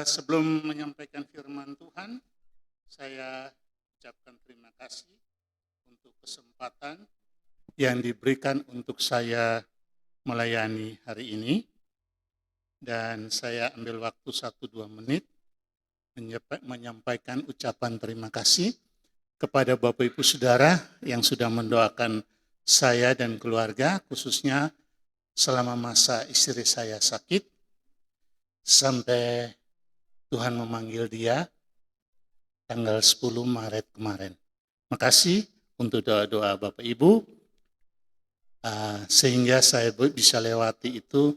Sebelum menyampaikan firman Tuhan, saya ucapkan terima kasih untuk kesempatan yang diberikan untuk saya melayani hari ini. Dan saya ambil waktu 1-2 menit menyampaikan ucapan terima kasih kepada Bapak Ibu Saudara yang sudah mendoakan saya dan keluarga, khususnya selama masa istri saya sakit, sampai Tuhan memanggil dia tanggal 10 Maret kemarin. Makasih untuk doa-doa Bapak Ibu, sehingga saya bisa lewati itu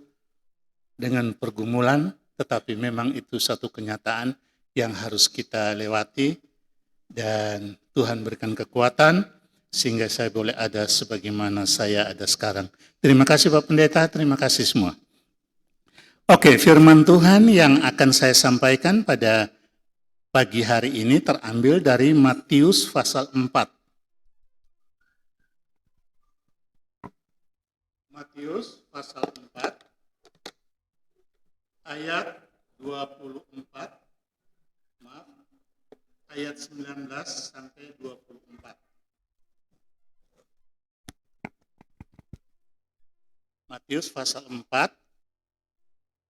dengan pergumulan, tetapi memang itu satu kenyataan yang harus kita lewati, dan Tuhan berikan kekuatan sehingga saya boleh ada sebagaimana saya ada sekarang. Terima kasih Pak Pendeta, terima kasih semua. Oke, firman Tuhan yang akan saya sampaikan pada pagi hari ini terambil dari Matius pasal 4. Matius pasal 4 ayat 24, ayat 19 sampai 24. Matius pasal 4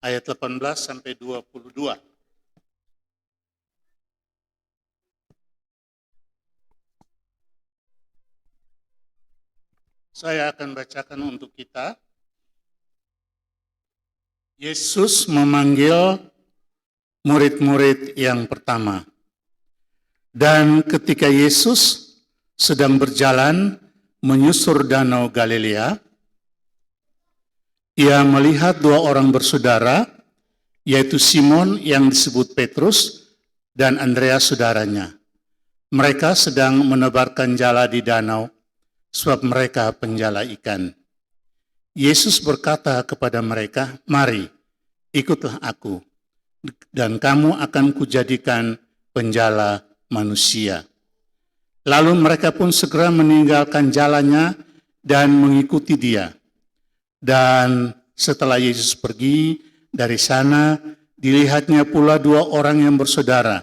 ayat 18 sampai 22. Saya akan bacakan untuk kita. Yesus memanggil murid-murid yang pertama. Dan ketika Yesus sedang berjalan menyusur danau Galilea, ia melihat 2 orang bersaudara, yaitu Simon yang disebut Petrus dan Andreas saudaranya. Mereka sedang menebarkan jala di danau, sebab mereka penjala ikan. Yesus berkata kepada mereka, "Mari, ikutlah aku, dan kamu akan kujadikan penjala manusia." Lalu mereka pun segera meninggalkan jalannya dan mengikuti dia. Dan setelah Yesus pergi dari sana, dilihatnya pula 2 orang yang bersaudara,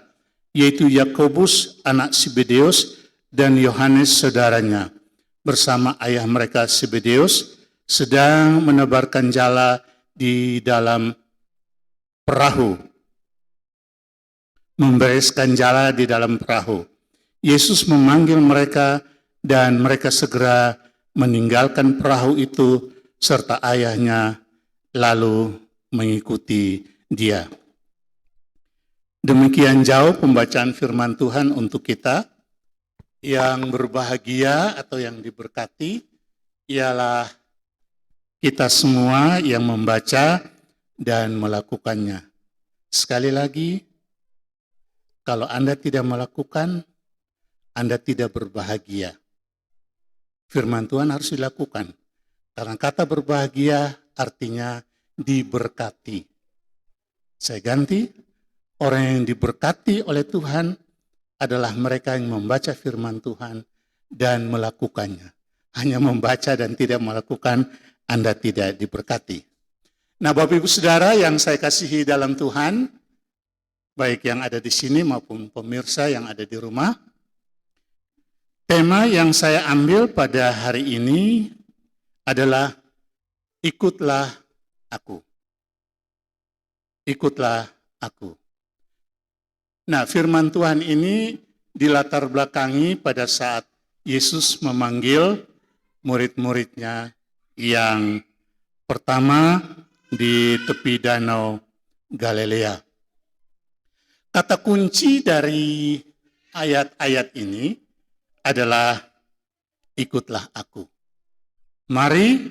yaitu Yakobus anak Zebedeus dan Yohanes saudaranya, bersama ayah mereka Zebedeus, sedang menebarkan jala di dalam perahu, membereskan jala di dalam perahu. Yesus memanggil mereka dan mereka segera meninggalkan perahu itu serta ayahnya, lalu mengikuti dia. Demikian jauh pembacaan firman Tuhan untuk kita. Yang berbahagia atau yang diberkati ialah kita semua yang membaca dan melakukannya. Sekali lagi, kalau Anda tidak melakukan, Anda tidak berbahagia. Firman Tuhan harus dilakukan. Karena kata berbahagia artinya diberkati. Saya ganti, orang yang diberkati oleh Tuhan adalah mereka yang membaca firman Tuhan dan melakukannya. Hanya membaca dan tidak melakukan, Anda tidak diberkati. Nah, Bapak Ibu Saudara yang saya kasihi dalam Tuhan, baik yang ada di sini maupun pemirsa yang ada di rumah, tema yang saya ambil pada hari ini adalah ikutlah aku. Ikutlah aku. Nah, firman Tuhan ini dilatar belakangi pada saat Yesus memanggil murid-muridnya yang pertama di tepi danau Galilea. Kata kunci dari ayat-ayat ini adalah ikutlah aku. Mari,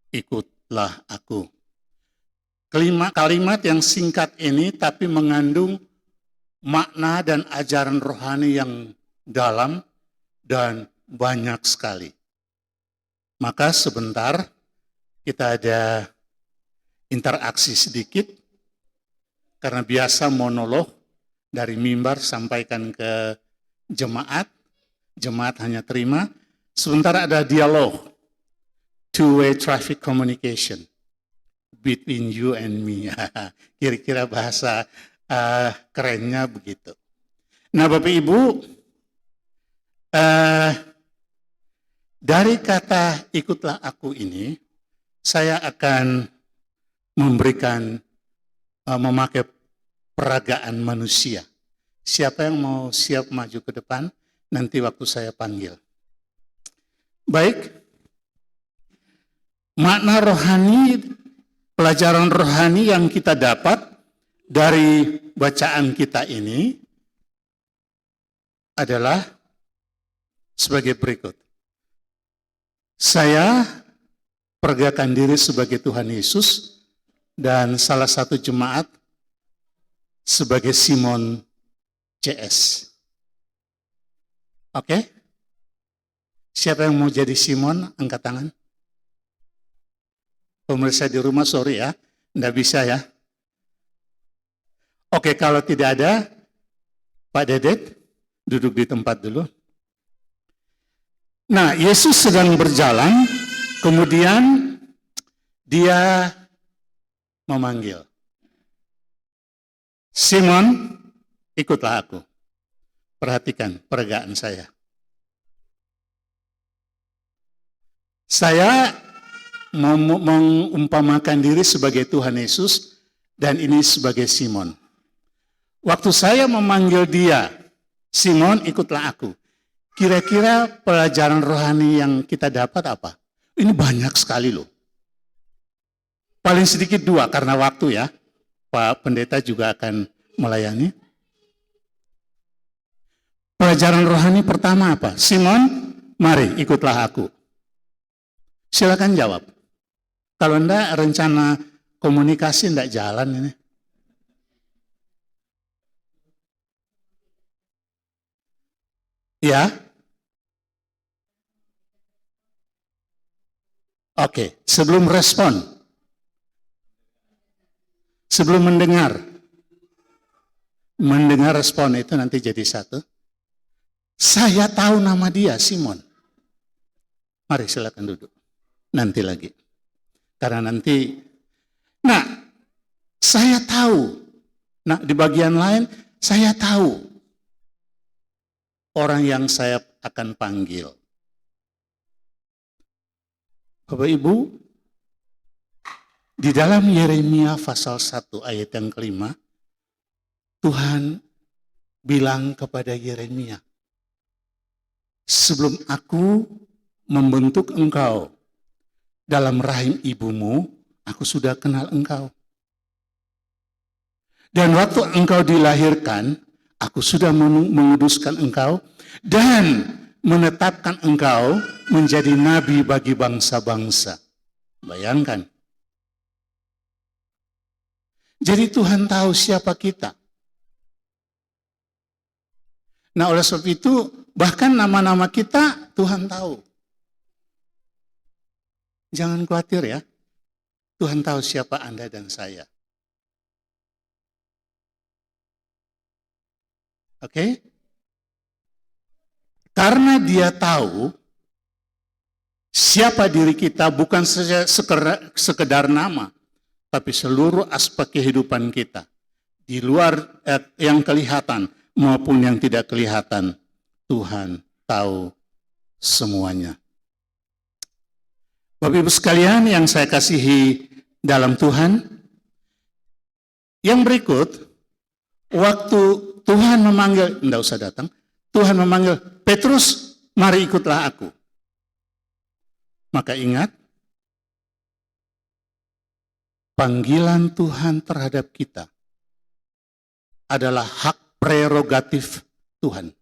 ikutlah aku. Kalimat yang singkat ini tapi mengandung makna dan ajaran rohani yang dalam dan banyak sekali. Maka sebentar kita ada interaksi sedikit, karena biasa monolog dari mimbar sampaikan ke jemaat, jemaat hanya terima. Sebentar ada dialog, two-way traffic communication between you and me. Kira-kira bahasa Kerennya begitu. Nah, Bapak Ibu, dari kata ikutlah aku ini, saya akan memberikan, memakai peragaan manusia. Siapa yang mau siap maju ke depan, nanti waktu saya panggil. Baik, makna rohani, pelajaran rohani yang kita dapat dari bacaan kita ini adalah sebagai berikut. Saya peragakan diri sebagai Tuhan Yesus dan salah satu jemaat sebagai Simon CS. Oke? Siapa yang mau jadi Simon? Angkat tangan. Pemirsa di rumah, sorry ya, enggak bisa ya. Oke, kalau tidak ada, Pak Dedet, duduk di tempat dulu. Nah, Yesus sedang berjalan, kemudian dia memanggil, Simon, ikutlah aku. Perhatikan peragaan saya. Saya mengumpamakan diri sebagai Tuhan Yesus dan ini sebagai Simon. Waktu saya memanggil dia, Simon, ikutlah aku. Kira-kira pelajaran rohani yang kita dapat apa? Ini banyak sekali loh. Paling sedikit 2 karena waktu ya. Pak Pendeta juga akan melayani. Pelajaran rohani pertama apa? Simon, mari ikutlah aku. Silakan jawab. Kalau enggak, rencana komunikasi enggak jalan ini. Ya? Oke, sebelum respon. Sebelum mendengar. Mendengar respon itu nanti jadi satu. Saya tahu nama dia, Simon. Mari silakan duduk. Nanti lagi. Karena nanti, nah, saya tahu. Nah, di bagian lain, saya tahu orang yang saya akan panggil. Bapak Ibu, di dalam Yeremia pasal 1 ayat yang kelima, Tuhan bilang kepada Yeremia, sebelum aku membentuk engkau dalam rahim ibumu, aku sudah kenal engkau. Dan waktu engkau dilahirkan, aku sudah menguduskan engkau dan menetapkan engkau menjadi nabi bagi bangsa-bangsa. Bayangkan. Jadi Tuhan tahu siapa kita. Nah, oleh sebab itu, bahkan nama-nama kita Tuhan tahu. Jangan khawatir ya. Tuhan tahu siapa Anda dan saya. Oke? Karena dia tahu siapa diri kita bukan saja sekedar nama, tapi seluruh aspek kehidupan kita. Di luar yang kelihatan maupun yang tidak kelihatan, Tuhan tahu semuanya. Bapak Ibu sekalian yang saya kasihi dalam Tuhan, yang berikut, waktu Tuhan memanggil, enggak usah datang, Tuhan memanggil, Petrus, mari ikutlah aku. Maka ingat, panggilan Tuhan terhadap kita adalah hak prerogatif Tuhan.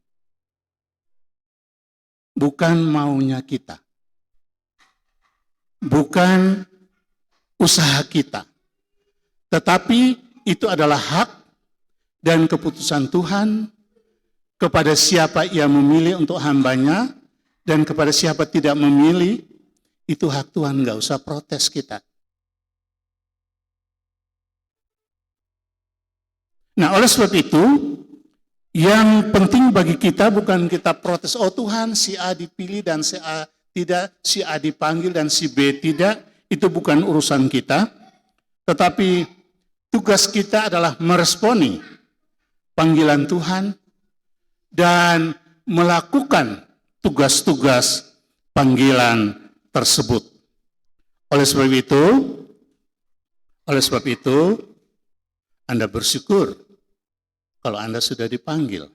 Bukan maunya kita. Bukan usaha kita. Tetapi itu adalah hak dan keputusan Tuhan kepada siapa ia memilih untuk hambanya dan kepada siapa tidak memilih, itu hak Tuhan, nggak usah protes kita. Nah, oleh sebab itu, yang penting bagi kita bukan kita protes, oh Tuhan si A dipilih dan si A tidak, si A dipanggil dan si B tidak, itu bukan urusan kita. Tetapi tugas kita adalah meresponi panggilan Tuhan dan melakukan tugas-tugas panggilan tersebut. Oleh sebab itu, Anda bersyukur kalau Anda sudah dipanggil.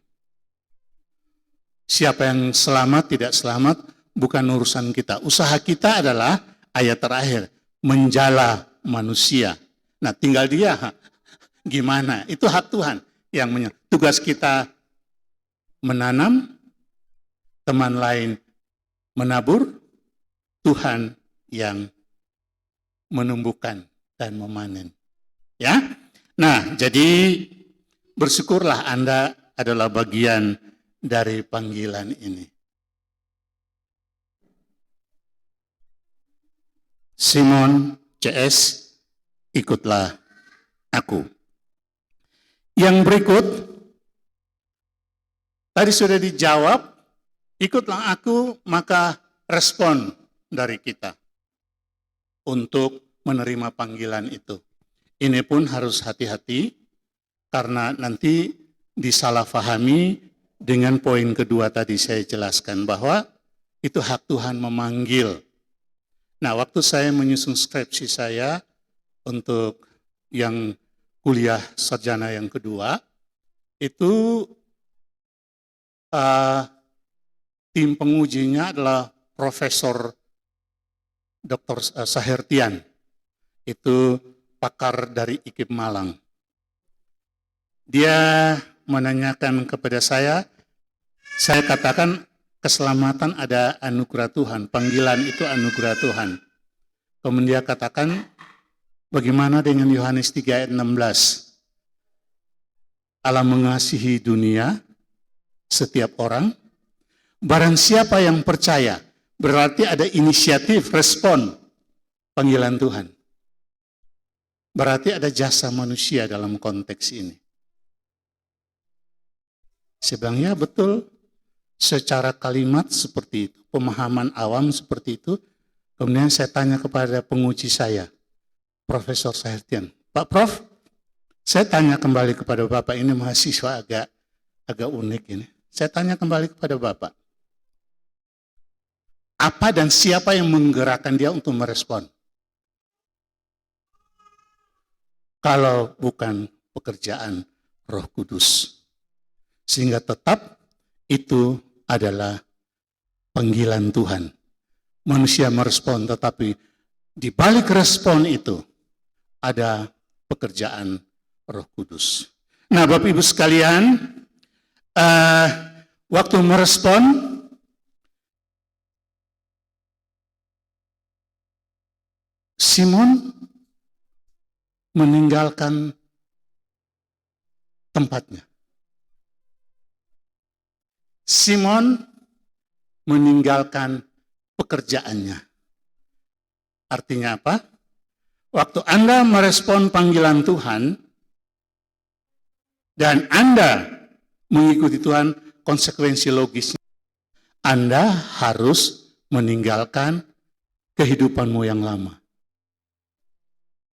Siapa yang selamat, tidak selamat, bukan urusan kita. Usaha kita adalah ayat terakhir, menjala manusia. Nah, tinggal dia gimana? Itu hak Tuhan yang tugas kita menanam, teman lain menabur, Tuhan yang menumbuhkan dan memanen. Ya. Nah, jadi bersyukurlah Anda adalah bagian dari panggilan ini. Simon CS, ikutlah aku. Yang berikut, tadi sudah dijawab, ikutlah aku, maka respon dari kita untuk menerima panggilan itu. Ini pun harus hati-hati, karena nanti disalahfahami dengan poin kedua tadi saya jelaskan, bahwa itu hak Tuhan memanggil. Nah, waktu saya menyusun skripsi saya untuk yang kuliah sarjana yang kedua, itu tim pengujinya adalah Profesor Dr. Sahertian, itu pakar dari IKIP Malang. Dia menanyakan kepada saya katakan keselamatan ada anugerah Tuhan, panggilan itu anugerah Tuhan. Kemudian dia katakan, bagaimana dengan Yohanes 3 ayat 16? Allah mengasihi dunia, setiap orang, barang siapa yang percaya, berarti ada inisiatif, respon panggilan Tuhan. Berarti ada jasa manusia dalam konteks ini. Sebenarnya betul, secara kalimat seperti itu, pemahaman awam seperti itu. Kemudian saya tanya kepada penguji saya, Profesor Sahertian, Pak Prof, saya tanya kembali kepada Bapak, ini mahasiswa agak unik ini. Saya tanya kembali kepada Bapak, apa dan siapa yang menggerakkan dia untuk merespon? Kalau bukan pekerjaan Roh Kudus. Sehingga tetap itu adalah panggilan Tuhan. Manusia merespon, tetapi di balik respon itu ada pekerjaan Roh Kudus. Nah, Bapak Ibu sekalian, waktu merespon, Simon meninggalkan tempatnya. Simon meninggalkan pekerjaannya. Artinya apa? Waktu Anda merespon panggilan Tuhan dan Anda mengikuti Tuhan, konsekuensi logisnya, Anda harus meninggalkan kehidupanmu yang lama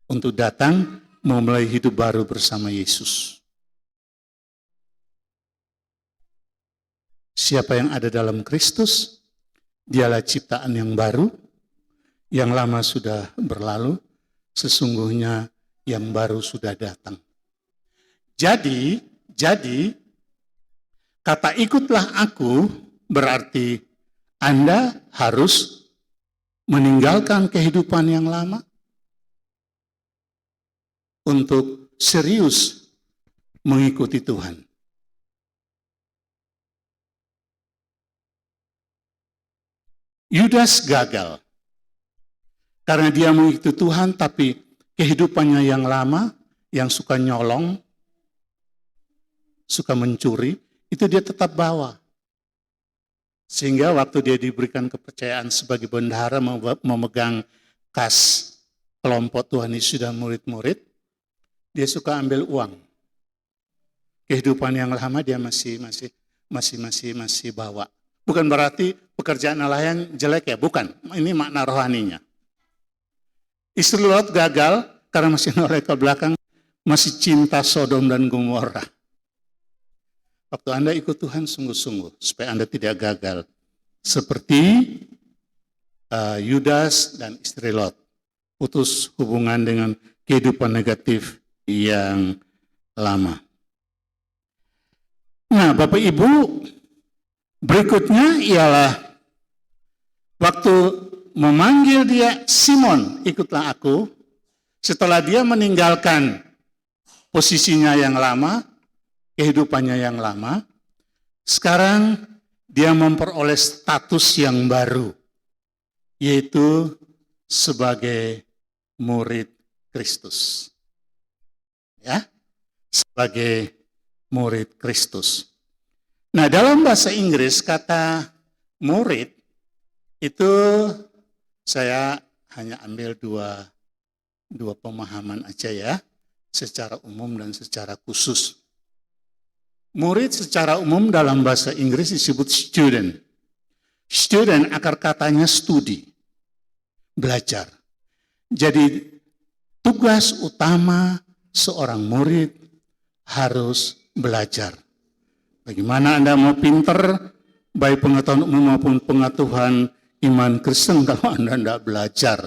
untuk datang memulai hidup baru bersama Yesus. Siapa yang ada dalam Kristus, dialah ciptaan yang baru, yang lama sudah berlalu, sesungguhnya yang baru sudah datang. Jadi kata ikutlah aku berarti Anda harus meninggalkan kehidupan yang lama untuk serius mengikuti Tuhan. Yudas gagal karena dia mengikuti Tuhan, tapi kehidupannya yang lama, yang suka nyolong, suka mencuri, itu dia tetap bawa. Sehingga waktu dia diberikan kepercayaan sebagai bendahara memegang kas kelompok Tuhan Yesus dan murid-murid, dia suka ambil uang. Kehidupan yang lama dia masih bawa. Bukan berarti pekerjaan Allah yang jelek ya, bukan. Ini makna rohaninya. Istri Lot gagal karena masih noleh ke belakang, masih cinta Sodom dan Gomora. Waktu Anda ikut Tuhan sungguh-sungguh, supaya Anda tidak gagal. Seperti Yudas dan istri Lot, putus hubungan dengan kehidupan negatif yang lama. Nah, Bapak Ibu, berikutnya ialah waktu memanggil dia, Simon, ikutlah aku. Setelah dia meninggalkan posisinya yang lama, kehidupannya yang lama, sekarang dia memperoleh status yang baru, yaitu sebagai murid Kristus. Ya, sebagai murid Kristus. Nah, dalam bahasa Inggris kata murid itu saya hanya ambil dua pemahaman aja ya, secara umum dan secara khusus. Murid secara umum dalam bahasa Inggris disebut student. Student akar katanya studi, belajar. Jadi tugas utama seorang murid harus belajar. Bagaimana Anda mau pinter, baik pengetahuan umum maupun pengetahuan iman Kristen kalau Anda tidak belajar?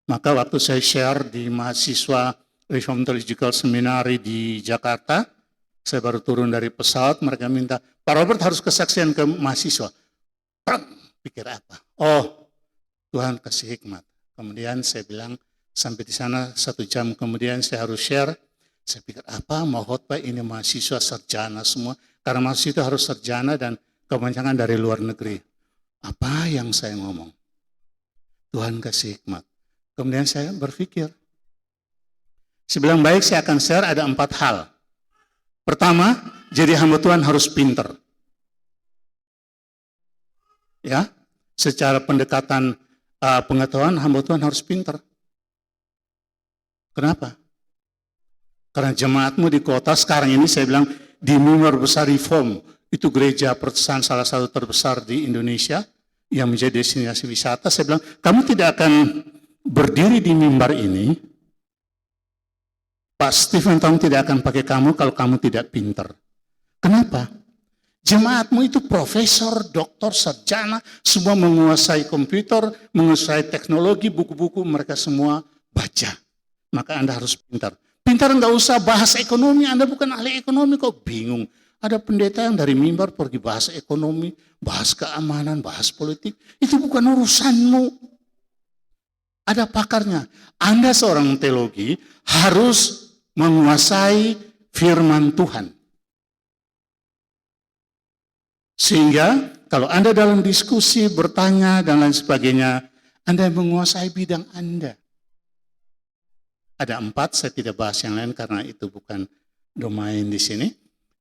Maka waktu saya share di mahasiswa Reformed Theological Seminary di Jakarta, saya baru turun dari pesawat, mereka minta, Pak Robert harus kesaksian ke mahasiswa. Pikir apa? Oh, Tuhan kasih hikmat. Kemudian saya bilang, sampai di sana 1 jam kemudian saya harus share. Saya pikir apa, mau khotbah ini mahasiswa sarjana semua. Karena mahasiswa harus sarjana dan kebanyakan dari luar negeri. Apa yang saya ngomong? Tuhan kasih hikmat. Kemudian saya berpikir, saya bilang baik, saya akan share ada 4 hal. Pertama, jadi hamba Tuhan harus pinter. Ya, secara pendekatan pengetahuan hamba Tuhan harus pinter. Kenapa? Karena jemaatmu di kota sekarang ini saya bilang di mimbar besar Reform, itu gereja Protestan salah satu terbesar di Indonesia yang menjadi destinasi wisata. Saya bilang kamu tidak akan berdiri di mimbar ini, Pak Stephen Tong tidak akan pakai kamu kalau kamu tidak pinter. Kenapa? Jemaatmu itu profesor, doktor, sarjana, semua menguasai komputer, menguasai teknologi, buku-buku mereka semua baca. Maka Anda harus pintar. Pintar nggak usah bahas ekonomi, Anda bukan ahli ekonomi kok bingung. Ada pendeta yang dari mimbar pergi bahas ekonomi, bahas keamanan, bahas politik. Itu bukan urusanmu. Ada pakarnya. Anda seorang teologi harus menguasai firman Tuhan. Sehingga kalau Anda dalam diskusi, bertanya, dan lain sebagainya, Anda menguasai bidang Anda. Ada 4, saya tidak bahas yang lain karena itu bukan domain di sini.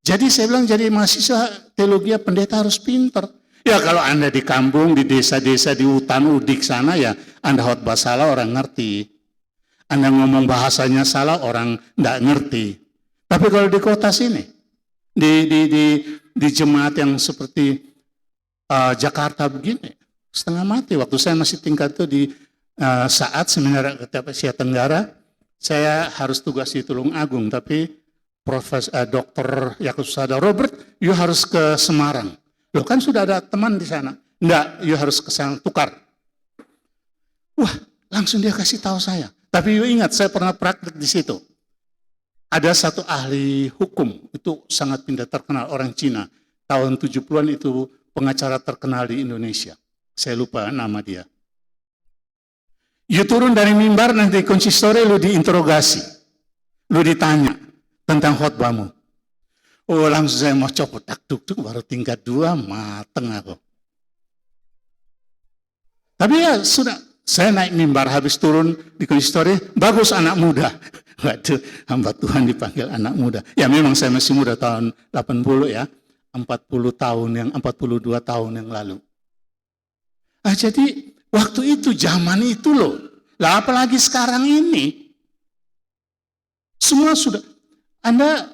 Jadi saya bilang jadi mahasiswa teologi pendeta harus pinter. Ya kalau Anda di kampung, di desa-desa, di hutan udik sana ya Anda khotbah salah orang ngerti. Anda ngomong bahasanya salah orang tidak ngerti. Tapi kalau di kota sini, di jemaat yang seperti Jakarta begini, setengah mati. Waktu saya masih tingkat itu di saat seminar Asia Tenggara, saya harus tugas di Tulung Agung, tapi Dr. Yakub Sada, Robert, you harus ke Semarang. Loh kan sudah ada teman di sana. Enggak, you harus ke sana, tukar. Wah, langsung dia kasih tahu saya. Tapi you ingat, saya pernah praktik di situ. Ada satu ahli hukum, itu sangat pintar terkenal, orang Cina. Tahun 70-an itu pengacara terkenal di Indonesia. Saya lupa nama dia. You turun dari mimbar, nanti konsistori lu diinterogasi. Lu ditanya tentang khotbahmu. Oh langsung saya mau copot, duk baru tingkat 2, mateng aku. Tapi ya sudah, saya naik mimbar, habis turun di konsistori, bagus anak muda. Waduh, hamba Tuhan dipanggil anak muda. Ya memang saya masih muda, tahun 80 ya, 42 tahun yang lalu. Jadi waktu itu, zaman itu loh. Lah apalagi sekarang ini. Semua sudah, Anda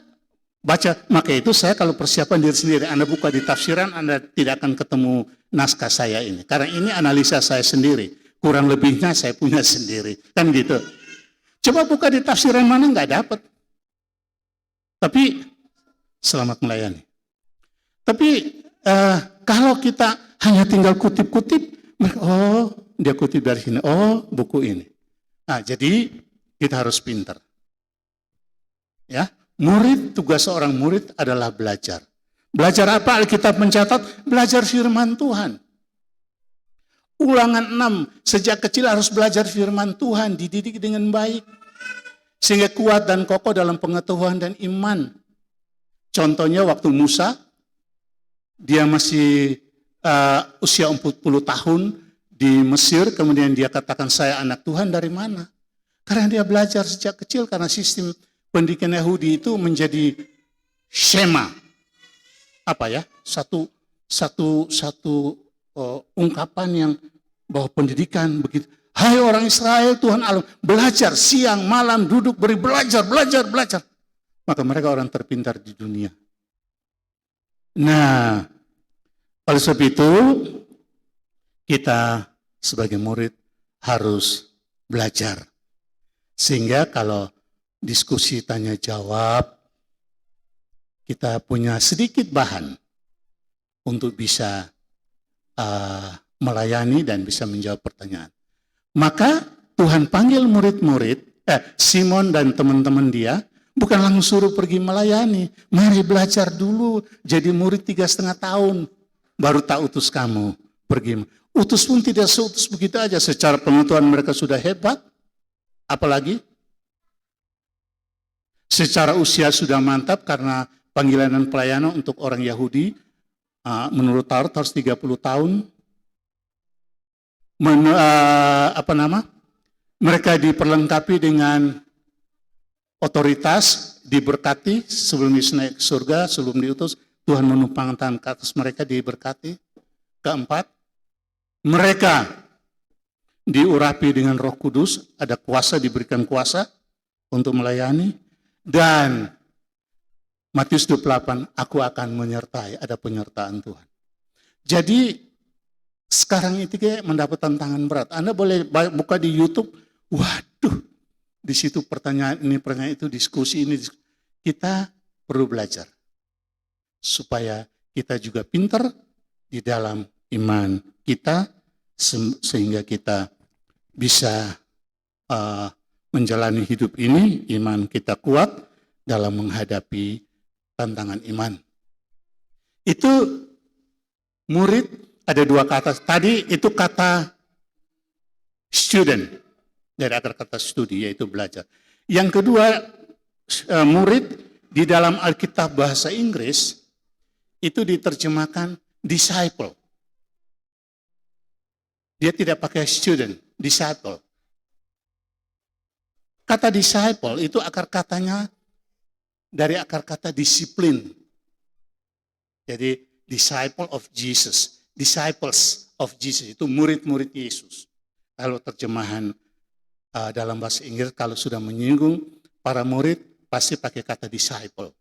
baca, maka itu saya kalau persiapan diri sendiri, Anda buka di tafsiran, Anda tidak akan ketemu naskah saya ini. Karena ini analisa saya sendiri. Kurang lebihnya saya punya sendiri. Kan gitu. Coba buka di tafsiran mana, nggak dapat. Tapi selamat melayani. Tapi kalau kita hanya tinggal kutip-kutip, oh dia kutip dari sini, oh buku ini. Nah, jadi kita harus pintar. Ya, murid, tugas seorang murid adalah belajar. Belajar apa? Alkitab mencatat, belajar firman Tuhan. Ulangan 6, sejak kecil harus belajar firman Tuhan, dididik dengan baik. Sehingga kuat dan kokoh dalam pengetahuan dan iman. Contohnya waktu Musa, dia masih usia 40 tahun di Mesir, kemudian dia katakan saya anak Tuhan dari mana? Karena dia belajar sejak kecil, karena sistem pendidikan Yahudi itu menjadi Shema. Apa ya? Satu ungkapan yang bahwa pendidikan begitu. Hai orang Israel, Tuhan Allah, belajar siang malam duduk beri belajar. Maka mereka orang terpintar di dunia. Nah, oleh sebab itu kita sebagai murid harus belajar. Sehingga kalau diskusi tanya jawab, kita punya sedikit bahan untuk bisa melayani dan bisa menjawab pertanyaan. Maka Tuhan panggil murid-murid, Simon dan teman-teman dia, bukan langsung suruh pergi melayani. Mari belajar dulu, jadi murid 3,5 tahun, baru tak utus kamu pergi. Utus pun tidak seutus begitu aja, secara pengetahuan mereka sudah hebat, apalagi secara usia sudah mantap karena panggilan dan pelayanan untuk orang Yahudi, menurut Taurat harus 30 tahun. Mereka diperlengkapi dengan otoritas, diberkati sebelum naik ke surga, sebelum diutus, Tuhan menumpang tangan ke atas mereka, diberkati. Keempat, mereka diurapi dengan Roh Kudus, ada kuasa, diberikan kuasa untuk melayani. Dan Matius 28, aku akan menyertai, ada penyertaan Tuhan. Jadi sekarang itu kayak mendapat tantangan berat. Anda boleh buka di YouTube, waduh, di situ pertanyaan ini, pertanyaan itu, diskusi ini. Kita perlu belajar supaya kita juga pintar di dalam iman kita, sehingga kita bisa menjalani hidup ini, iman kita kuat dalam menghadapi tantangan iman. Itu murid. Ada 2 kata, tadi itu kata student, dari akar kata studi, yaitu belajar. Yang kedua, murid di dalam Alkitab bahasa Inggris, itu diterjemahkan disciple. Dia tidak pakai student, disciple. Kata disciple itu akar katanya dari akar kata disiplin. Jadi disciple of Jesus. Disciples of Jesus itu murid-murid Yesus. Kalau terjemahan dalam bahasa Inggris, kalau sudah menyinggung para murid, pasti pakai kata disciple.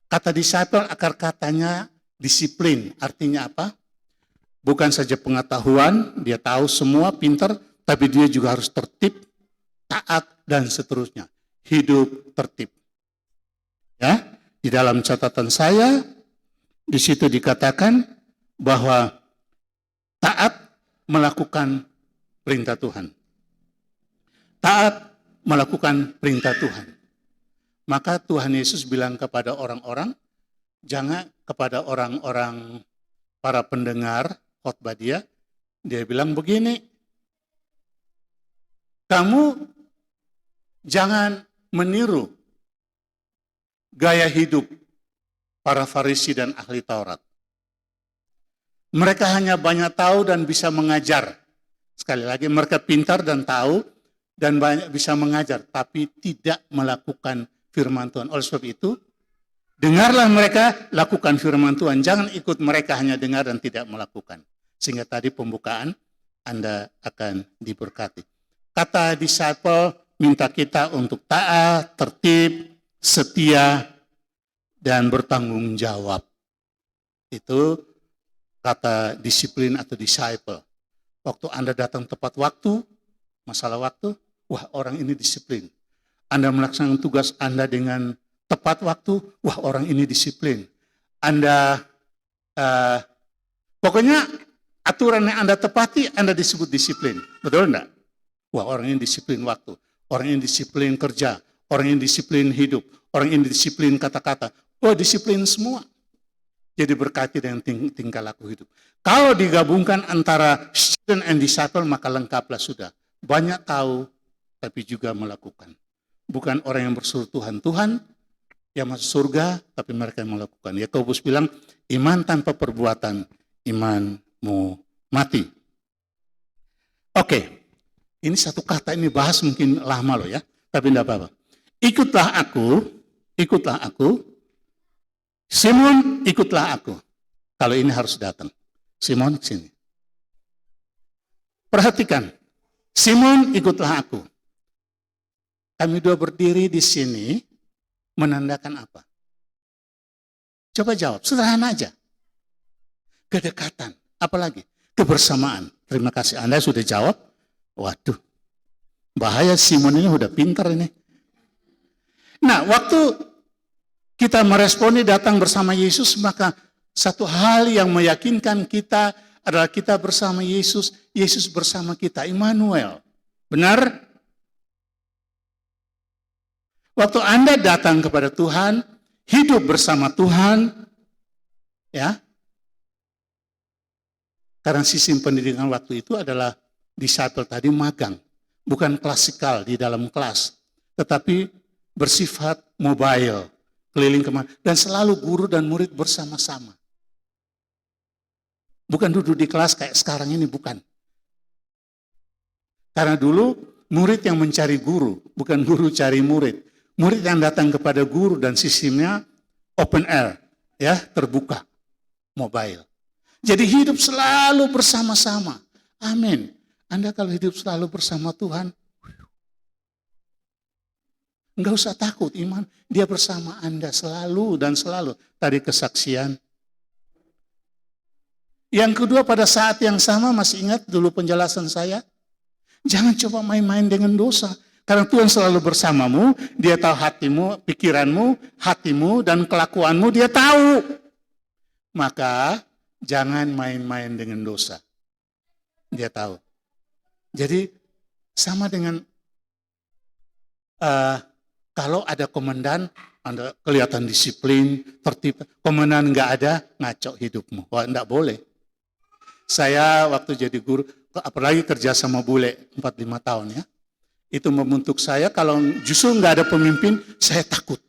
Kata disciple akar katanya disiplin. Artinya apa? Bukan saja pengetahuan, dia tahu semua, pintar, tapi dia juga harus tertib, taat, dan seterusnya. Hidup tertib. Ya, di dalam catatan saya, di situ dikatakan bahwa taat melakukan perintah Tuhan. Taat melakukan perintah Tuhan. Maka Tuhan Yesus bilang kepada orang-orang, jangan kepada orang-orang para pendengar khotbah dia bilang begini, kamu jangan meniru gaya hidup para Farisi dan ahli Taurat. Mereka hanya banyak tahu dan bisa mengajar. Sekali lagi, mereka pintar dan tahu dan banyak bisa mengajar, tapi tidak melakukan firman Tuhan. Oleh sebab itu, dengarlah mereka, lakukan firman Tuhan. Jangan ikut mereka hanya dengar dan tidak melakukan. Sehingga tadi pembukaan Anda akan diberkati. Kata disciple minta kita untuk taat, tertib, setia, dan bertanggung jawab. Itu kata disiplin atau disciple. Waktu Anda datang tepat waktu, masalah waktu, wah orang ini disiplin. Anda melaksanakan tugas Anda dengan tepat waktu, wah orang ini disiplin. Anda, pokoknya aturan yang Anda tepati, Anda disebut disiplin. Betul enggak? Wah orang ini disiplin waktu, orang ini disiplin kerja, orang ini disiplin hidup, orang ini disiplin kata-kata. Oh disiplin semua. Jadi berkati dengan tingkah laku hidup. Kalau digabungkan antara student and disciple, maka lengkaplah sudah. Banyak tahu, tapi juga melakukan. Bukan orang yang bersuruh Tuhan, Tuhan yang masuk surga, tapi mereka yang melakukan. Yakobus bilang, iman tanpa perbuatan, imanmu mati. Oke, ini satu kata, ini bahas mungkin lama loh ya, tapi tidak apa-apa. Ikutlah aku, Simon ikutlah aku. Kalau ini harus datang. Simon sini. Perhatikan, Simon ikutlah aku. Kami dua berdiri di sini menandakan apa? Coba jawab, sederhana aja. Kedekatan, apalagi? Kebersamaan. Terima kasih, Anda sudah jawab. Waduh, bahaya Simon ini udah pintar ini. Nah, waktu kita meresponi datang bersama Yesus, maka satu hal yang meyakinkan kita adalah kita bersama Yesus, Yesus bersama kita, Immanuel. Benar? Waktu Anda datang kepada Tuhan, hidup bersama Tuhan, ya. Karena sistem pendidikan waktu itu adalah disciple tadi magang, bukan klasikal di dalam kelas, tetapi bersifat mobile, keliling kemana, dan selalu guru dan murid bersama-sama. Bukan duduk di kelas kayak sekarang ini, bukan. Karena dulu murid yang mencari guru, bukan guru cari murid. Murid yang datang kepada guru dan sistemnya open air, ya, terbuka, mobile. Jadi hidup selalu bersama-sama. Amin. Anda kalau hidup selalu bersama Tuhan, enggak usah takut, iman. Dia bersama Anda selalu dan selalu. Tadi kesaksian. Yang kedua, pada saat yang sama, masih ingat dulu penjelasan saya? Jangan coba main-main dengan dosa. Karena Tuhan selalu bersamamu, dia tahu hatimu, pikiranmu, hatimu, dan kelakuanmu, dia tahu. Maka, jangan main-main dengan dosa. Dia tahu. Jadi, sama dengan kalau ada komandan, Anda kelihatan disiplin, tertib. Komandan nggak ada, ngaco hidupmu. Wah, enggak boleh. Saya waktu jadi guru, apalagi kerja sama bule 4-5 tahun ya, itu membentuk saya, kalau justru nggak ada pemimpin, saya takut.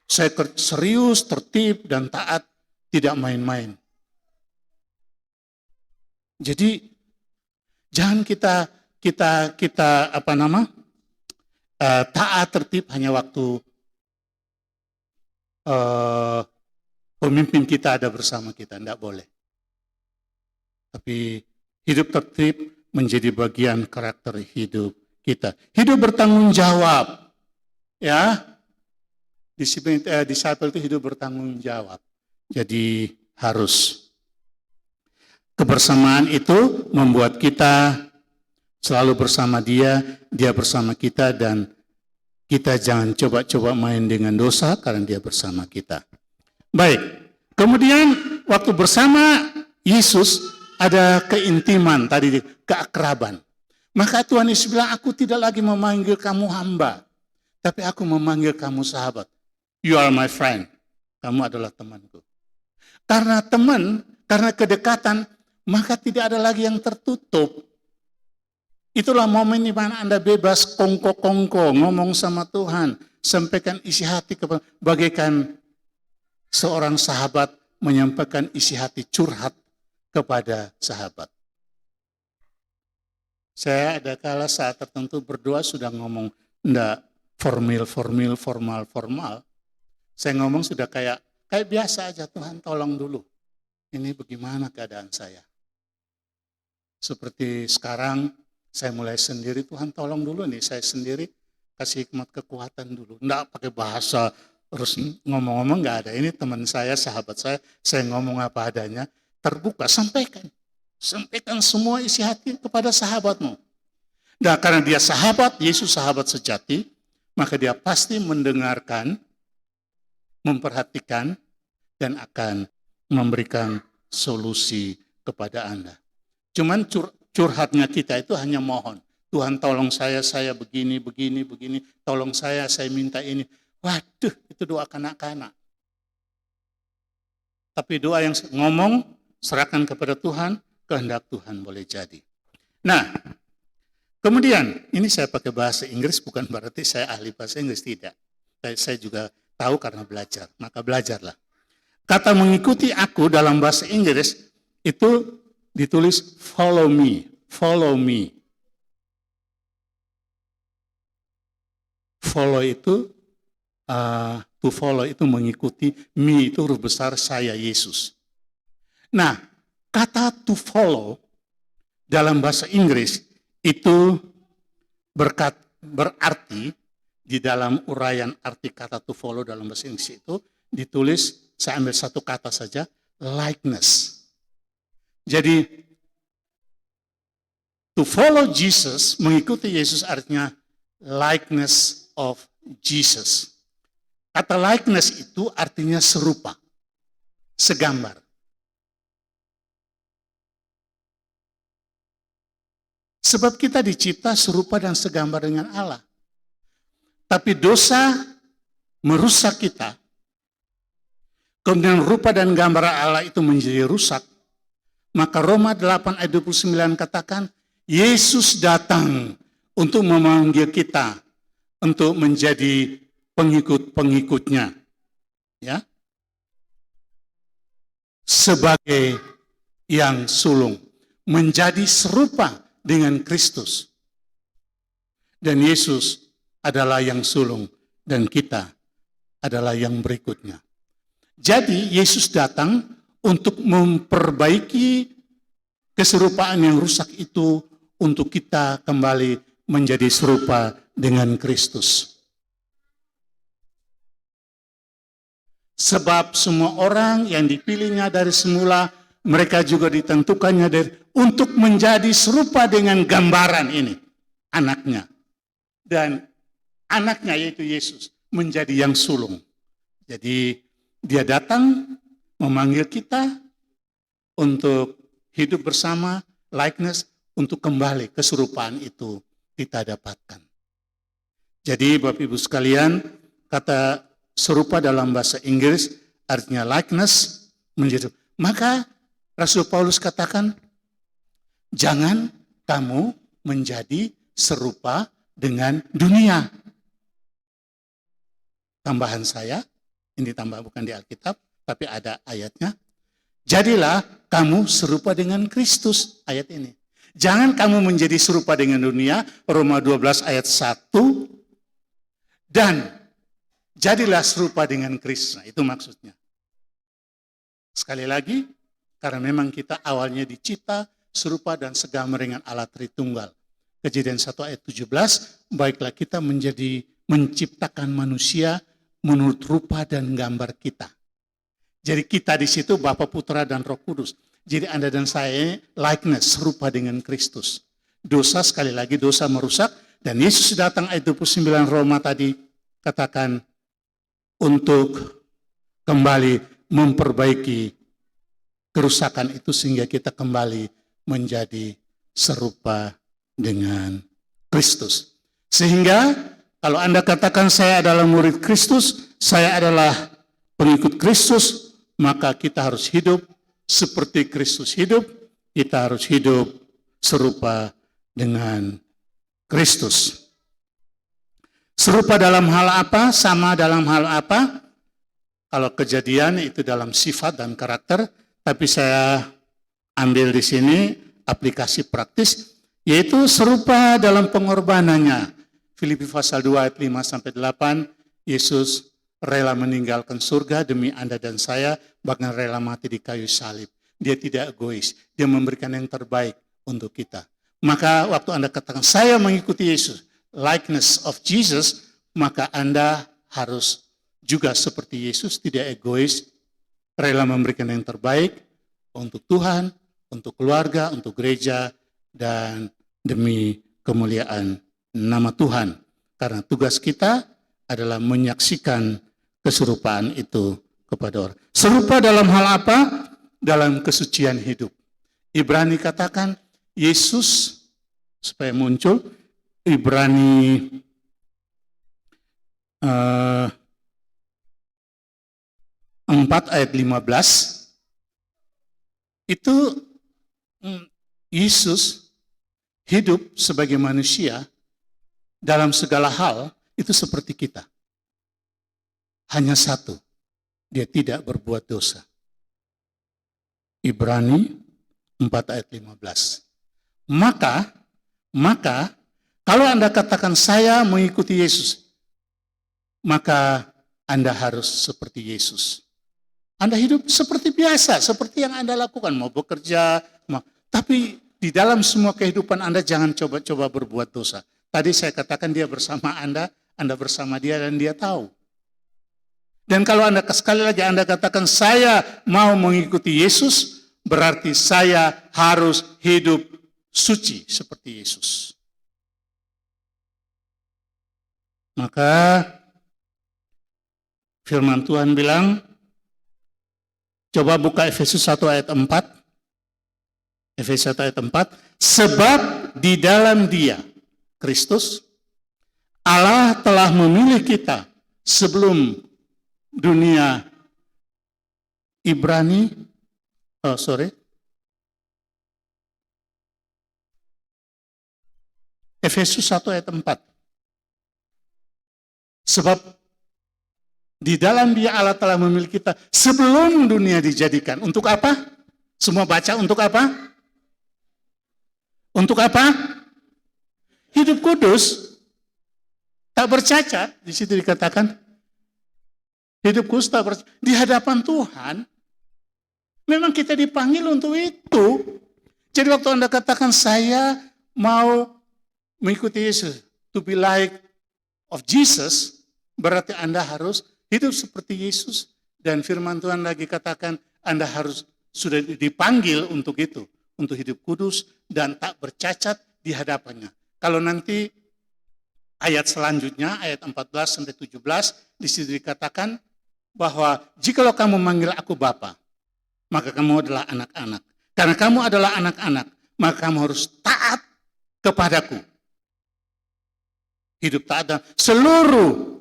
Saya serius, tertib, dan taat, tidak main-main. Jadi, jangan kita taat tertib hanya waktu pemimpin kita ada bersama kita, tidak boleh. Tapi hidup tertib menjadi bagian karakter hidup kita. Hidup bertanggung jawab, ya. Disciple itu hidup bertanggung jawab. Jadi harus. Kebersamaan itu membuat kita selalu bersama dia, dia bersama kita, dan kita jangan coba-coba main dengan dosa karena dia bersama kita. Baik, kemudian waktu bersama Yesus ada keintiman, tadi keakraban. Maka Tuhan Yesus bilang, aku tidak lagi memanggil kamu hamba, tapi aku memanggil kamu sahabat. You are my friend, kamu adalah temanku. Karena teman, karena kedekatan, maka tidak ada lagi yang tertutup. Itulah momen di mana Anda bebas kongko-kongko, ngomong sama Tuhan, sampaikan isi hati kepada, bagaikan seorang sahabat menyampaikan isi hati curhat kepada sahabat. Saya ada kala saat tertentu berdoa sudah ngomong enggak formal. Saya ngomong sudah kayak biasa aja, Tuhan tolong dulu. Ini bagaimana keadaan saya? Seperti sekarang saya mulai sendiri, Tuhan tolong dulu nih, saya sendiri kasih hikmat kekuatan dulu. Enggak pakai bahasa terus ngomong-ngomong, enggak ada. Ini teman saya, sahabat saya ngomong apa adanya, terbuka, sampaikan semua isi hati kepada sahabatmu. Nah, karena dia sahabat, Yesus sahabat sejati, maka dia pasti mendengarkan memperhatikan dan akan memberikan solusi kepada Anda. Cuman curhatnya kita itu hanya mohon. Tuhan tolong saya begini, tolong saya minta ini. Waduh, itu doa kanak-kanak. Tapi doa yang ngomong, serahkan kepada Tuhan, kehendak Tuhan boleh jadi. Nah, kemudian, ini saya pakai bahasa Inggris, bukan berarti saya ahli bahasa Inggris, tidak. Saya juga tahu karena belajar, maka belajarlah. Kata mengikuti aku dalam bahasa Inggris, itu ditulis follow me, follow me. Follow itu, to follow itu mengikuti, me itu huruf besar saya, Yesus. Nah, kata to follow dalam bahasa Inggris itu berarti di dalam uraian arti kata to follow dalam bahasa Inggris itu ditulis, saya ambil satu kata saja, likeness. Jadi, to follow Jesus, mengikuti Yesus artinya likeness of Jesus. Kata likeness itu artinya serupa, segambar. Sebab kita dicipta serupa dan segambar dengan Allah. Tapi dosa merusak kita. Kemudian rupa dan gambar Allah itu menjadi rusak. Maka Roma 8 ayat 29 katakan, Yesus datang untuk memanggil kita untuk menjadi pengikut-pengikutnya. Ya. Sebagai yang sulung. Menjadi serupa dengan Kristus. Dan Yesus adalah yang sulung dan kita adalah yang berikutnya. Jadi Yesus datang untuk memperbaiki keserupaan yang rusak itu untuk kita kembali menjadi serupa dengan Kristus. Sebab semua orang yang dipilihnya dari semula, mereka juga ditentukannya untuk menjadi serupa dengan gambaran ini, anaknya. Dan anaknya yaitu Yesus menjadi yang sulung. Jadi dia datang memanggil kita untuk hidup bersama, likeness, untuk kembali keserupaan itu kita dapatkan. Jadi Bapak Ibu sekalian, kata serupa dalam bahasa Inggris artinya likeness, menjadi. Maka Rasul Paulus katakan, jangan kamu menjadi serupa dengan dunia. Tambahan saya, ini tambah bukan di Alkitab, tapi ada ayatnya. Jadilah kamu serupa dengan Kristus, ayat ini. Jangan kamu menjadi serupa dengan dunia, Roma 12 ayat 1, dan jadilah serupa dengan Kristus. Nah, itu maksudnya. Sekali lagi, karena memang kita awalnya dicipta serupa dan segambar dengan Allah Tritunggal. Kejadian 1 ayat 17, baiklah kita menciptakan manusia menurut rupa dan gambar kita. Jadi kita di situ Bapa, Putra, dan Roh Kudus. Jadi Anda dan saya likeness, serupa dengan Kristus. Dosa, sekali lagi dosa merusak, dan Yesus datang ayat 29 Roma tadi katakan untuk kembali memperbaiki kerusakan itu sehingga kita kembali menjadi serupa dengan Kristus. Sehingga kalau Anda katakan saya adalah murid Kristus, saya adalah pengikut Kristus, maka kita harus hidup seperti Kristus hidup, kita harus hidup serupa dengan Kristus. Serupa dalam hal apa? Sama dalam hal apa? Kalau Kejadian itu dalam sifat dan karakter, tapi saya ambil di sini aplikasi praktis, yaitu serupa dalam pengorbanannya. Filipi pasal 2 ayat 5 sampai 8, Yesus rela meninggalkan surga demi Anda dan saya, bahkan rela mati di kayu salib. Dia tidak egois, dia memberikan yang terbaik untuk kita. Maka waktu Anda katakan saya mengikuti Yesus, likeness of Jesus, maka Anda harus juga seperti Yesus, tidak egois, rela memberikan yang terbaik untuk Tuhan, untuk keluarga, untuk gereja, dan demi kemuliaan nama Tuhan. Karena tugas kita adalah menyaksikan keserupaan itu kepada orang. Serupa dalam hal apa? Dalam kesucian hidup. Ibrani katakan Yesus, supaya muncul, Ibrani 4 ayat 15, itu Yesus hidup sebagai manusia dalam segala hal itu seperti kita. Hanya satu, dia tidak berbuat dosa. Ibrani 4 ayat 15. Maka kalau Anda katakan saya mengikuti Yesus, maka Anda harus seperti Yesus. Anda hidup seperti biasa, seperti yang Anda lakukan, mau bekerja, tapi di dalam semua kehidupan Anda jangan coba-coba berbuat dosa. Tadi saya katakan dia bersama Anda bersama dia dan dia tahu. Dan kalau Anda sekali lagi Anda katakan saya mau mengikuti Yesus, berarti saya harus hidup suci seperti Yesus. Maka firman Tuhan bilang, coba buka Efesus 1 ayat 4. Efesus 1 ayat 4. Sebab di dalam dia, Kristus, Allah telah memilih kita sebelum dunia Efesus 1 ayat 4. Sebab di dalam dia Allah telah memilih kita sebelum dunia dijadikan. Untuk apa? Semua baca untuk apa? Untuk apa? Hidup kudus, tak bercacat. Di situ dikatakan hidup kudus tak bercacat. Di hadapan Tuhan, memang kita dipanggil untuk itu. Jadi waktu Anda katakan saya mau mengikuti Yesus, to be like of Jesus, berarti Anda harus hidup seperti Yesus. Dan firman Tuhan lagi katakan Anda harus sudah dipanggil untuk itu, untuk hidup kudus dan tak bercacat di hadapannya. Kalau nanti ayat selanjutnya, ayat 14-17, di situ dikatakan bahwa jikalau kamu manggil aku Bapa, maka kamu adalah anak-anak. Karena kamu adalah anak-anak, maka kamu harus taat kepadaku. Hidup taat seluruh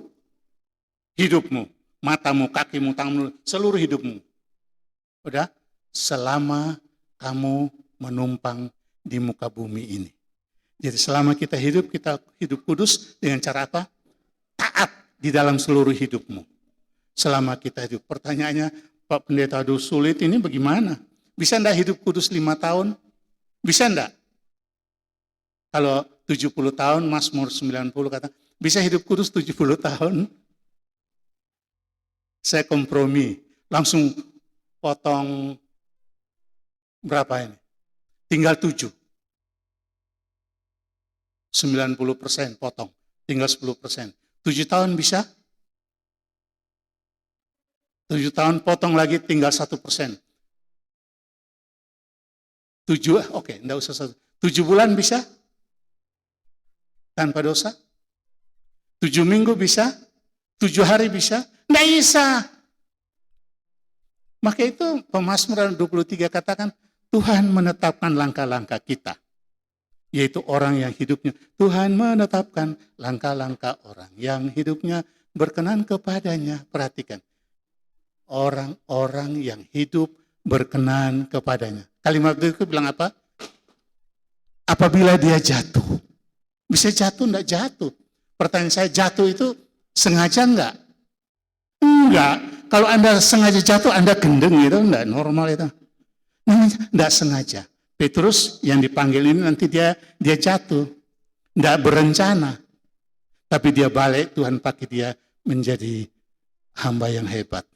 hidupmu, matamu, kakimu, tanganmu, seluruh hidupmu. Udah, selama kamu menumpang di muka bumi ini. Jadi selama kita hidup kudus dengan cara apa? Taat di dalam seluruh hidupmu. Selama kita hidup. Pertanyaannya, Pak Pendeta, aduh sulit ini bagaimana? Bisa enggak hidup kudus 5 tahun? Bisa enggak? Kalau 70 tahun, Mazmur 90 kata, bisa hidup kudus 70 tahun? Saya kompromi, langsung potong berapa ini? Tinggal 7. 90% potong, tinggal 10%. 7 tahun bisa? 7 tahun potong lagi tinggal 1%. 7, oke, enggak usah 1. 7 bulan bisa? Tanpa dosa? 7 minggu bisa? 7 hari bisa? Enggak bisa. Maka itu Pemazmuran 23 katakan, Tuhan menetapkan langkah-langkah kita. Yaitu orang yang hidupnya, Tuhan menetapkan langkah-langkah orang yang hidupnya berkenan kepadanya. Perhatikan, orang-orang yang hidup berkenan kepadanya. Kalimat itu bilang apa? Apabila dia jatuh. Bisa jatuh, enggak jatuh. Pertanyaan saya, jatuh itu sengaja enggak? Enggak. Kalau Anda sengaja jatuh, Anda gendeng gitu, enggak normal itu. Enggak sengaja. Petrus yang dipanggil ini nanti dia jatuh. Enggak berencana. Tapi dia balik, Tuhan pakai dia menjadi hamba yang hebat.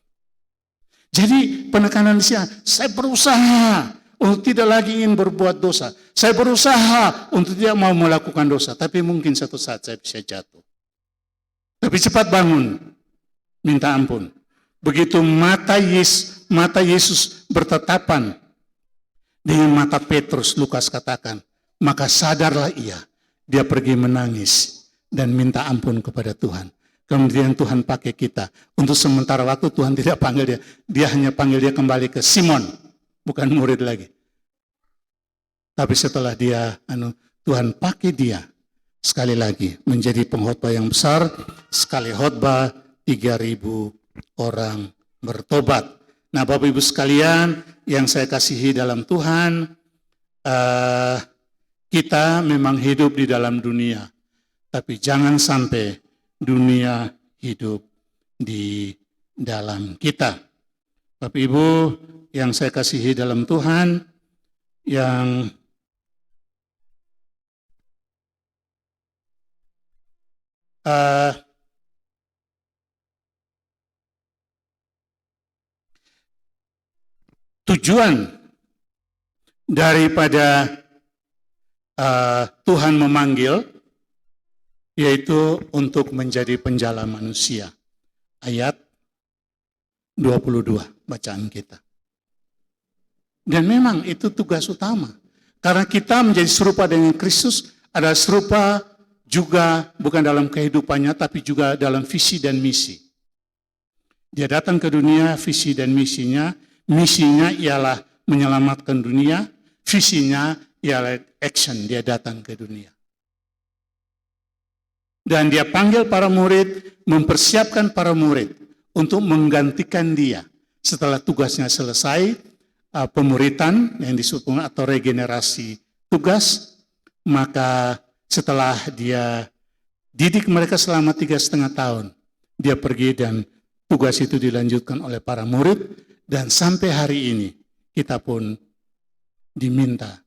Jadi penekanan di sini, saya berusaha untuk tidak lagi ingin berbuat dosa. Saya berusaha untuk tidak mau melakukan dosa. Tapi mungkin satu saat saya bisa jatuh. Tapi cepat bangun, minta ampun. Begitu mata Yesus bertatapan dengan mata Petrus, Lukas katakan, maka sadarlah ia. Dia pergi menangis dan minta ampun kepada Tuhan. Kemudian Tuhan pakai kita. Untuk sementara waktu Tuhan tidak panggil dia. Dia hanya panggil dia kembali ke Simon. Bukan murid lagi. Tapi setelah dia, Tuhan pakai dia. Sekali lagi. Menjadi pengkhotbah yang besar. Sekali khotbah 3.000 orang bertobat. Nah Bapak Ibu sekalian yang saya kasihi dalam Tuhan. Kita memang hidup di dalam dunia. Tapi jangan sampai dunia hidup di dalam kita. Bapak Ibu yang saya kasihi dalam Tuhan, yang tujuan daripada Tuhan memanggil yaitu untuk menjadi penjala manusia. Ayat 22 bacaan kita. Dan memang itu tugas utama. Karena kita menjadi serupa dengan Kristus, ada serupa juga bukan dalam kehidupannya, tapi juga dalam visi dan misi. Dia datang ke dunia, visi dan misinya ialah menyelamatkan dunia, visinya ialah action, dia datang ke dunia. Dan dia panggil para murid, mempersiapkan para murid untuk menggantikan dia. Setelah tugasnya selesai, pemuritan yang disebut atau regenerasi tugas, maka setelah dia didik mereka selama 3,5 tahun, dia pergi dan tugas itu dilanjutkan oleh para murid, dan sampai hari ini kita pun diminta,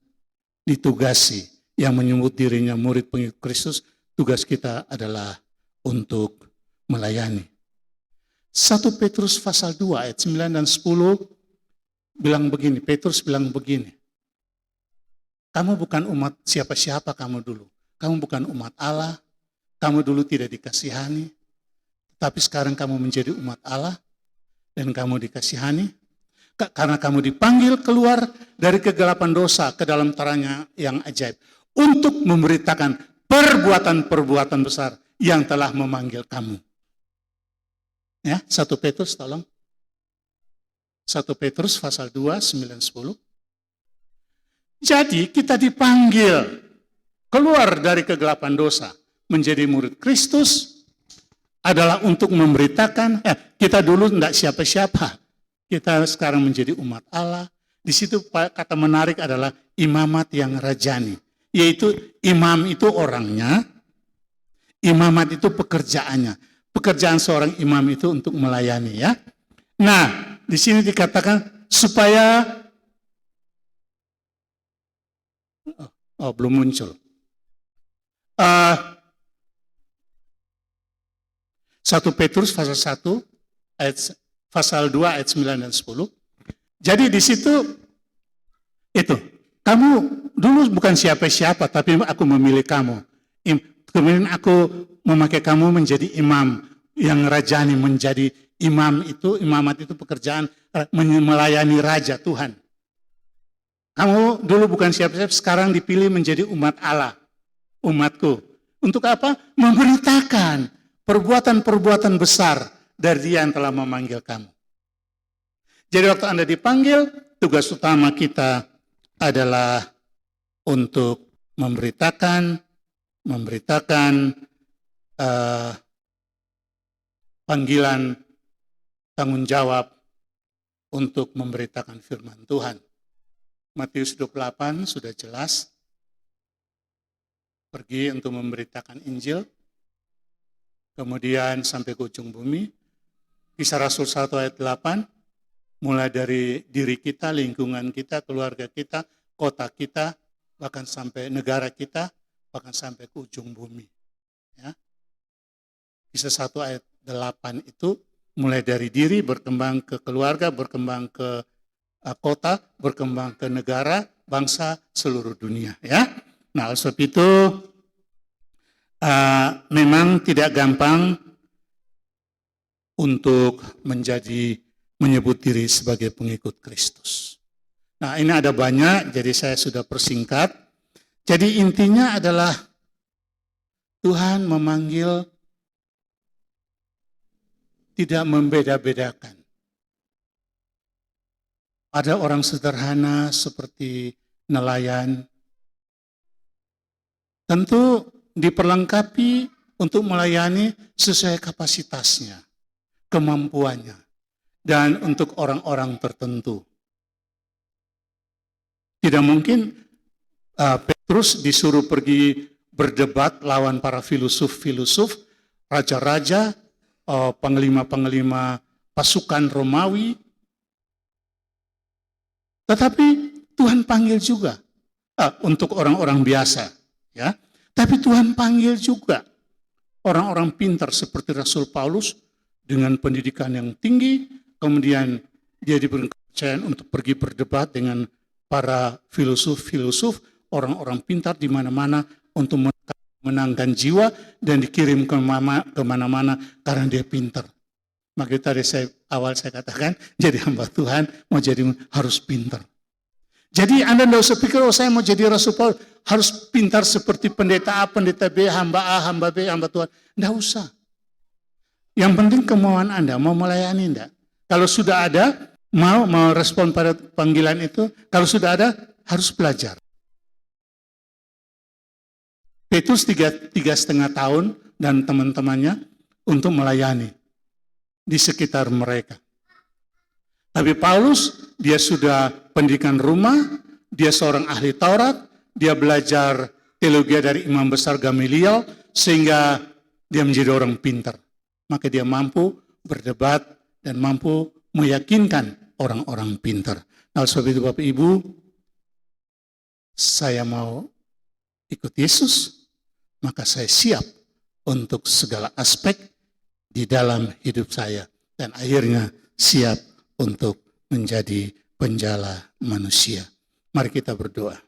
ditugasi, yang menyebut dirinya murid pengikut Kristus. Tugas kita adalah untuk melayani. 1 Petrus pasal 2 ayat 9 dan 10 bilang begini, Petrus bilang begini, kamu bukan umat siapa-siapa kamu dulu. Kamu bukan umat Allah, kamu dulu tidak dikasihani, tapi sekarang kamu menjadi umat Allah dan kamu dikasihani. Karena kamu dipanggil keluar dari kegelapan dosa ke dalam terangnya yang ajaib. Untuk memberitakan perbuatan-perbuatan besar yang telah memanggil kamu. Ya, 1 Petrus tolong. 1 Petrus pasal 2, 9, 10. Jadi kita dipanggil keluar dari kegelapan dosa menjadi murid Kristus adalah untuk memberitakan, kita dulu tidak siapa-siapa. Kita sekarang menjadi umat Allah. Di situ kata menarik adalah imamat yang rajani. Yaitu imam itu orangnya, imamat itu pekerjaannya. Pekerjaan seorang imam itu untuk melayani ya. Nah, di sini dikatakan supaya belum muncul. 1 Petrus pasal 1 ayat pasal 2 ayat 9 dan 10. Jadi di situ itu kamu dulu bukan siapa-siapa, tapi aku memilih kamu. Kemudian aku memakai kamu menjadi imam yang rajani, menjadi imam itu, imamat itu pekerjaan melayani raja Tuhan. Kamu dulu bukan siapa-siapa, sekarang dipilih menjadi umat Allah, umatku. Untuk apa? Memberitakan perbuatan-perbuatan besar dari Dia yang telah memanggil kamu. Jadi waktu Anda dipanggil, tugas utama kita adalah untuk memberitakan panggilan tanggung jawab untuk memberitakan firman Tuhan. Matius 28 sudah jelas, pergi untuk memberitakan Injil, kemudian sampai ke ujung bumi. Kisah Rasul 1 ayat 8, mulai dari diri kita, lingkungan kita, keluarga kita, kota kita, bahkan sampai negara kita, bahkan sampai ke ujung bumi. Ya. Kisah 1 ayat 8 itu mulai dari diri, berkembang ke keluarga, berkembang ke kota, berkembang ke negara, bangsa, seluruh dunia. Ya. Nah, sebab itu memang tidak gampang untuk menyebut diri sebagai pengikut Kristus. Nah, ini ada banyak, jadi saya sudah persingkat. Jadi intinya adalah Tuhan memanggil tidak membeda-bedakan. Ada orang sederhana seperti nelayan, tentu diperlengkapi untuk melayani sesuai kapasitasnya, kemampuannya, dan untuk orang-orang tertentu. Tidak mungkin Petrus disuruh pergi berdebat lawan para filosof, raja-raja, panglima-panglima pasukan Romawi. Tetapi Tuhan panggil juga untuk orang-orang biasa, ya. Tapi Tuhan panggil juga orang-orang pintar seperti Rasul Paulus dengan pendidikan yang tinggi, kemudian dia diberi kepercayaan untuk pergi berdebat dengan para filosof, orang-orang pintar di mana-mana untuk menangkan jiwa dan dikirim ke mana-mana karena dia pintar. Makanya tadi awal saya katakan, jadi hamba Tuhan mau jadi harus pintar. Jadi Anda tidak usah pikir, saya mau jadi Rasul Paulus, harus pintar seperti pendeta A, pendeta B, hamba A, hamba B, hamba Tuhan. Tidak usah. Yang penting kemauan Anda, mau melayani enggak. Kalau sudah ada, mau respon pada panggilan itu, kalau sudah ada, harus belajar. Petrus 3,5 tahun dan teman-temannya untuk melayani di sekitar mereka. Tapi Paulus, dia sudah pendidikan rumah, dia seorang ahli Taurat, dia belajar teologi dari imam besar Gamaliel, sehingga dia menjadi orang pintar. Maka dia mampu berdebat dan mampu meyakinkan orang-orang pintar. Nah, sebab itu Bapak Ibu, saya mau ikut Yesus, maka saya siap untuk segala aspek di dalam hidup saya, dan akhirnya siap untuk menjadi penjala manusia. Mari kita berdoa.